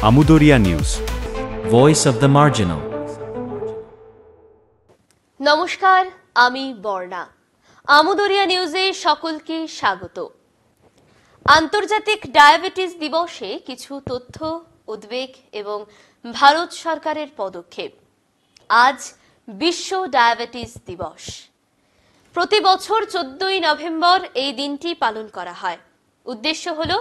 আমুদরিয়া news, voice of the marginal. নমস্কার, আমি বর্ণা। আমুদরিয়া নিউজে সকলকে স্বাগত। আন্তর্জাতিক ডায়াবেটিস দিবসে কিছু তথ্য, উদ্বেগ এবং ভারত সরকারের পদক্ষেপ। আজ বিশ্ব ডায়াবেটিস দিবস। প্রতি বছর 14ই নভেম্বর এই দিনটি পালন করা হয়। উদ্দেশ্য হল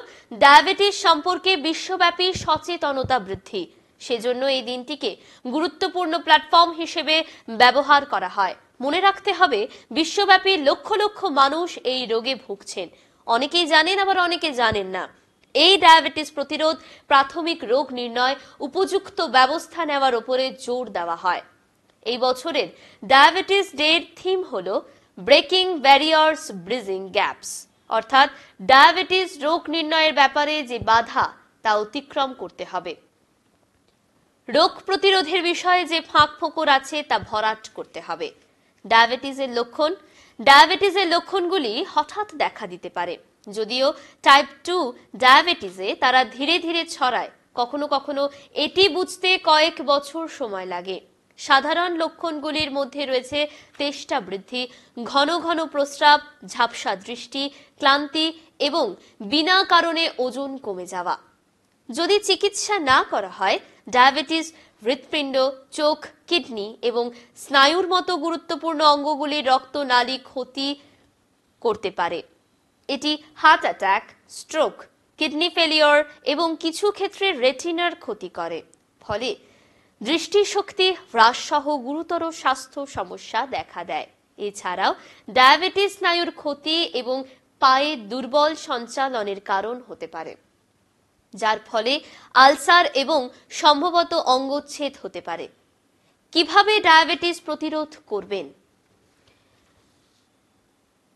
ডায়াবেটিস সম্পর্কে বিশ্বব্যাপী সচেতনতা বৃদ্ধি। সেজন্য এই দিনটিকে গুরুত্বপূর্ণ প্ল্যাটফর্ম হিসেবে ব্যবহার করা হয়। মনে রাখতে হবে, বিশ্বব্যাপী লক্ষ লক্ষ মানুষ এই রোগে ভুগছেন। অনেকেই জানেন, আবার অনেকে জানেন না। এই ডায়াবেটিস প্রতিরোধ, প্রাথমিক রোগ নির্ণয়, উপযুক্ত ব্যবস্থা নেওয়ার উপরে জোর দেওয়া হয়। এই বছরের ডায়াবেটিস ডের থিম হল ব্রেকিং ব্যারিয়ার্স, ব্রিজিং গ্যাপস, অর্থাৎ ডায়াবেটিস রোগ নির্ণয়ের ব্যাপারে যে বাধা তা অতিক্রম করতে হবে। রোগ প্রতিরোধের বিষয়ে যে ফাঁক ফোকর আছে তা ভরাট করতে হবে। ডায়াবেটিসের লক্ষণগুলি হঠাৎ দেখা দিতে পারে। যদিও টাইপ 2 ডায়াবেটিসে তারা ধীরে ধীরে ছড়ায়। কখনো কখনো এটি বুঝতে কয়েক বছর সময় লাগে। সাধারণ লক্ষণগুলির মধ্যে রয়েছে তেষ্টা বৃদ্ধি, ঘন ঘন প্রস্রাব, ঝাপসা দৃষ্টি, ক্লান্তি এবং বিনা কারণে ওজন কমে যাওয়া। যদি চিকিৎসা না করা হয়, ডায়াবেটিস হৃৎপিণ্ড, চোখ, কিডনি এবং স্নায়ুর মতো গুরুত্বপূর্ণ অঙ্গগুলির রক্তনালী ক্ষতি করতে পারে। এটি heart attack, stroke, kidney failure এবং কিছু ক্ষেত্রে রেটিনার ক্ষতি করে। ফলে দৃষ্টিশক্তি হ্রাস সহ গুরুতর স্বাস্থ্য সমস্যা দেখা দেয়। এছাড়াও ডায়াবেটিস স্নায়ুর ক্ষতি এবং পায়ে দুর্বল সঞ্চালনের কারণ হতে পারে, যার ফলে আলসার এবং সম্ভবত অঙ্গচ্ছেদ হতে পারে। কিভাবে ডায়াবেটিস প্রতিরোধ করবেন?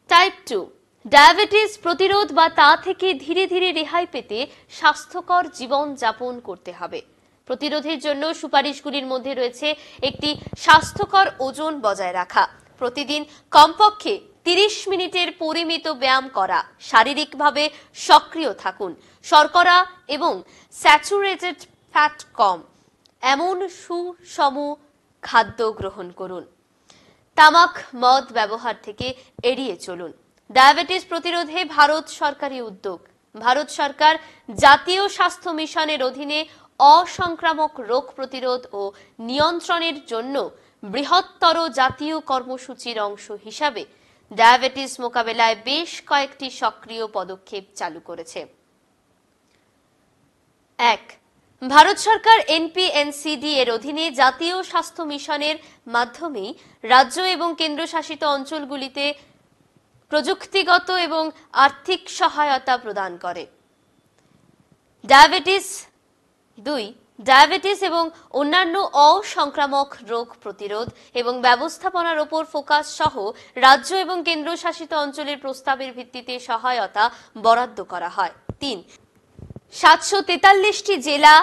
টাইপ 2 ডায়াবেটিস প্রতিরোধ বা তা থেকে ধীরে ধীরে রেহাই পেতে স্বাস্থ্যকর জীবন যাপন করতে হবে। প্রতিরোধের জন্য সুপারিশগুলির মধ্যে রয়েছে একটি স্বাস্থ্যকর ওজন বজায় রাখা, প্রতিদিন কমপক্ষে 30 মিনিটের পরিমিত ব্যায়াম করা, শারীরিকভাবে সক্রিয় থাকুন, শর্করা এবং স্যাচুরেটেড ফ্যাট কম এমন সুষম খাদ্য গ্রহণ করুন। তামাক, মদ ব্যবহার থেকে এড়িয়ে চলুন। ডায়াবেটিস প্রতিরোধে ভারত সরকারি উদ্যোগ। ভারত সরকার জাতীয় স্বাস্থ্য মিশনের অধীনে অসংক্রামক রোগ প্রতিরোধ ও নিয়ন্ত্রণের জন্য বৃহত্তর জাতীয় কর্মসূচির অংশ হিসাবে ডায়াবেটিস মোকাবেলায় বেশ কয়েকটি সক্রিয় পদক্ষেপ চালু করেছে। 1. ভারত সরকার এনপিএনসিডি এর অধীনে জাতীয় স্বাস্থ্য মিশনের মাধ্যমে রাজ্য এবং কেন্দ্রশাসিত অঞ্চলগুলিতে প্রযুক্তিগত এবং আর্থিক সহায়তা প্রদান করে। 2. ডায়াবেটিস এবং অন্যান্য অসংক্রামক রোগ প্রতিরোধ এবং ব্যবস্থাপনার উপর ফোকাস সহ রাজ্য এবং কেন্দ্রশাসিত অঞ্চলের প্রস্তাবের ভিত্তিতে সহায়তা বরাদ্দ করা হয়। 3. 743টি জেলা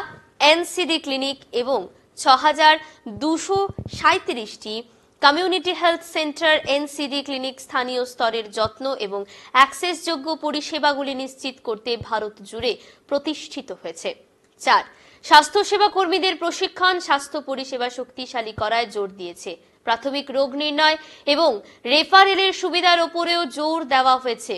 এনসিডি ক্লিনিক এবং 6237টি community health centre NCD clinic স্থানীয় স্তরের যত্ন এবং অ্যাক্সেসযোগ্য পরিষেবাগুলি নিশ্চিত করতে ভারত জুড়ে প্রতিষ্ঠিত হয়েছে। 4. স্বাস্থ্যসেবা কর্মীদের প্রশিক্ষণ, স্বাস্থ্য পরিষেবা শক্তিশালী করায় জোর দিয়েছে। প্রাথমিক রোগ নির্ণয় এবং রেফারেলের সুবিধার উপরেও জোর দেওয়া হয়েছে।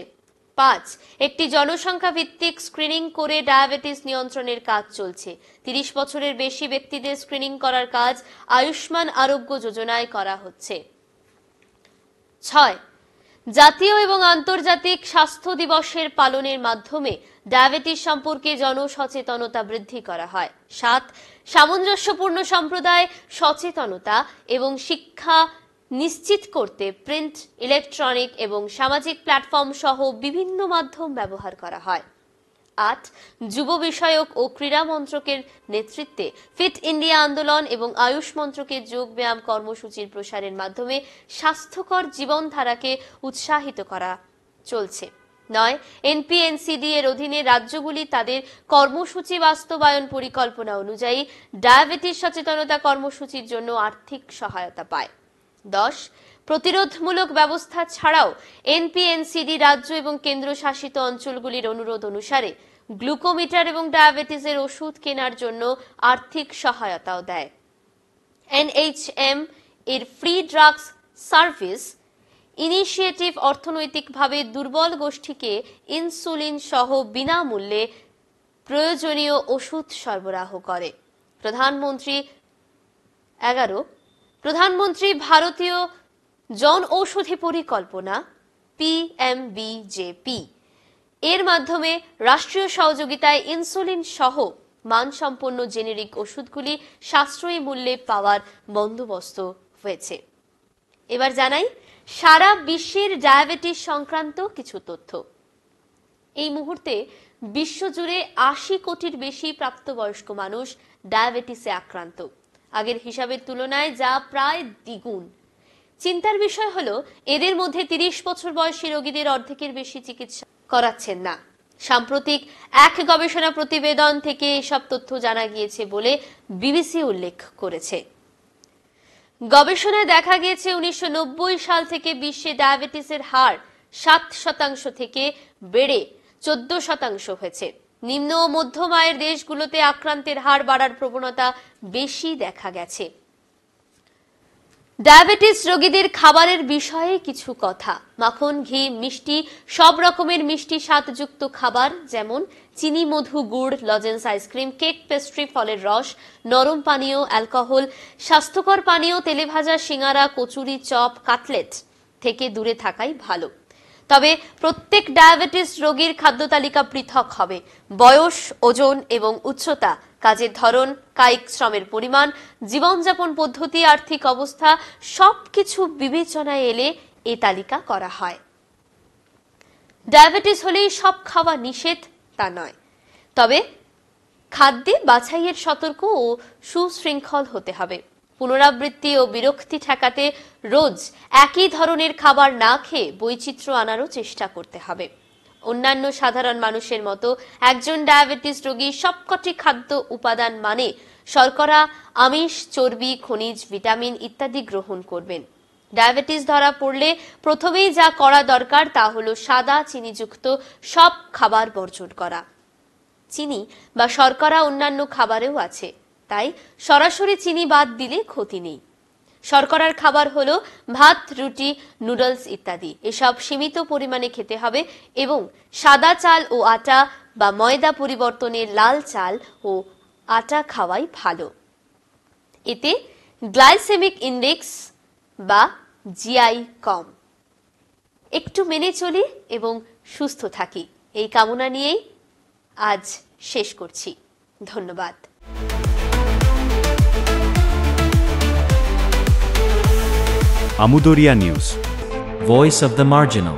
5. একটি জনসংখ্যা ভিত্তিক স্ক্রিনিং করে ডায়াবেটিস নিয়ন্ত্রণের কাজ চলছে। 30 বছরের বেশি ব্যক্তিদের স্ক্রিনিং করার কাজ আয়ুষ্মান আরোগ্য যোজনায় করা হচ্ছে। 6. জাতীয় এবং আন্তর্জাতিক স্বাস্থ্য দিবসের পালনের মাধ্যমে ডায়াবেটিস সম্পর্কে জনসচেতনতা বৃদ্ধি করা হয়। 7. সামঞ্জস্যপূর্ণ সম্প্রদায় সচেতনতা এবং শিক্ষা নিশ্চিত করতে প্রিন্ট, ইলেকট্রনিক এবং সামাজিক প্ল্যাটফর্ম সহ বিভিন্ন মাধ্যম ব্যবহার করা হয়। 8. যুব বিষয়ক ও ক্রীড়া মন্ত্রকের নেতৃত্বে ফিট ইন্ডিয়া আন্দোলন এবং আয়ুষ মন্ত্রকের যোগ ব্যায়াম কর্মসূচির প্রসারের মাধ্যমে স্বাস্থ্যকর জীবনধারাকে উৎসাহিত করা চলছে। 9. এনপিএনসিডি এর অধীনে রাজ্যগুলি তাদের কর্মসূচি বাস্তবায়ন পরিকল্পনা অনুযায়ী ডায়াবেটিস সচেতনতা কর্মসূচির জন্য আর্থিক সহায়তা পায়। 10. প্রতিরোধমূলক ব্যবস্থা ছাড়াও এনপিএনসিডি রাজ্য এবং কেন্দ্রশাসিত অঞ্চলগুলির অনুরোধ অনুসারে গ্লুকোমিটার এবং ডায়াবেটিসের ওষুধ কেনার জন্য আর্থিক সহায়তাও দেয়। NHM এর ফ্রি ড্রাগস সার্ভিস ইনিশিয়েটিভ অর্থনৈতিকভাবে দুর্বল গোষ্ঠীকে ইনসুলিন সহ বিনামূল্যে প্রয়োজনীয় ওষুধ সরবরাহ করে। প্রধানমন্ত্রী ভারতীয় জন ঔষধি পরিকল্পনা PMBJP এর মাধ্যমে রাষ্ট্রীয় সহযোগিতায় ইনসুলিন সহ মানসম্পন্ন জেনেরিক ওষুধগুলি সাশ্রয়ী মূল্যে পাওয়ার বন্দোবস্ত হয়েছে। এবার জানাই সারা বিশ্বের ডায়াবেটিস সংক্রান্ত কিছু তথ্য। এই মুহূর্তে বিশ্বজুড়ে 80 কোটির বেশি প্রাপ্তবয়স্ক মানুষ ডায়াবেটিসে আক্রান্ত। আগের হিসাবের তুলনায় যা প্রায় দ্বিগুণ। চিন্তার বিষয় হলো এদের মধ্যে 30 বছর বয়সী রোগীদের অর্ধেকের বেশি চিকিৎসা করাচ্ছেন না। সাম্প্রতিক এক গবেষণা প্রতিবেদন থেকে এসব তথ্য জানা গিয়েছে বলে বিবিসি উল্লেখ করেছে। গবেষণায় দেখা গিয়েছে 1990 সাল থেকে বিশ্বে ডায়াবেটিসের হার 7% থেকে বেড়ে 14% হয়েছে। নিম্ন ও মধ্যম আয়ের দেশগুলোতে আক্রান্তের হার বাড়ার প্রবণতা বেশি দেখা গেছে। ডায়াবেটিস রোগীদের খাবারের বিষয়ে কিছু কথা। মাখন, ঘি, মিষ্টি, সব রকমের মিষ্টি স্বাদযুক্ত খাবার যেমন চিনি, মধু, গুড়, লজেন্স, আইসক্রিম, কেক, পেস্ট্রি, ফলের রস, নরম পানীয়, অ্যালকোহল, স্বাস্থ্যকর পানীয়, তেলেভাজা, সিঙ্গারা, কচুরি, চপ, কাটলেট থেকে দূরে থাকাই ভালো। তবে প্রত্যেক ডায়াবেটিস রোগীর খাদ্য তালিকা পৃথক হবে। বয়স, ওজন এবং উচ্চতা, কাজের ধরন, কায়িক শ্রমের পরিমাণ, জীবনযাপন পদ্ধতি, আর্থিক অবস্থা সবকিছু বিবেচনায় এলে এই তালিকা করা হয়। ডায়াবেটিস হলেই সব খাওয়া নিষেধ তা নয়, তবে খাদ্যে বাছাইয়ের সতর্ক ও সুশৃঙ্খল হতে হবে। পুনরাবৃত্তি ও বিরক্তি ঠেকাতে রোজ একই ধরনের খাবার না খেয়ে বৈচিত্র্য আনারও চেষ্টা করতে হবে। অন্যান্য সাধারণ মানুষের মতো একজন ডায়াবেটিস রোগী সবকটি খাদ্য উপাদান মানে শর্করা, আমিষ, চর্বি, খনিজ, ভিটামিন ইত্যাদি গ্রহণ করবেন। ডায়াবেটিস ধরা পড়লে প্রথমেই যা করা দরকার তা হলো সাদা চিনিযুক্ত সব খাবার বর্জন করা। চিনি বা শর্করা অন্যান্য খাবারেও আছে, তাই সরাসরি চিনি বাদ দিলে ক্ষতি নেই। শর্করার খাবার হলো ভাত, রুটি, নুডলস ইত্যাদি। এসব সীমিত পরিমাণে খেতে হবে এবং সাদা চাল ও আটা বা ময়দা পরিবর্তনে লাল চাল ও আটা খাওয়াই ভালো। এতে গ্লাইসেমিক ইন্ডেক্স বা জিআই কম। একটু মেনে চলি এবং সুস্থ থাকি, এই কামনা নিয়েই আজ শেষ করছি। ধন্যবাদ। Amudoria News, Voice of the Marginal.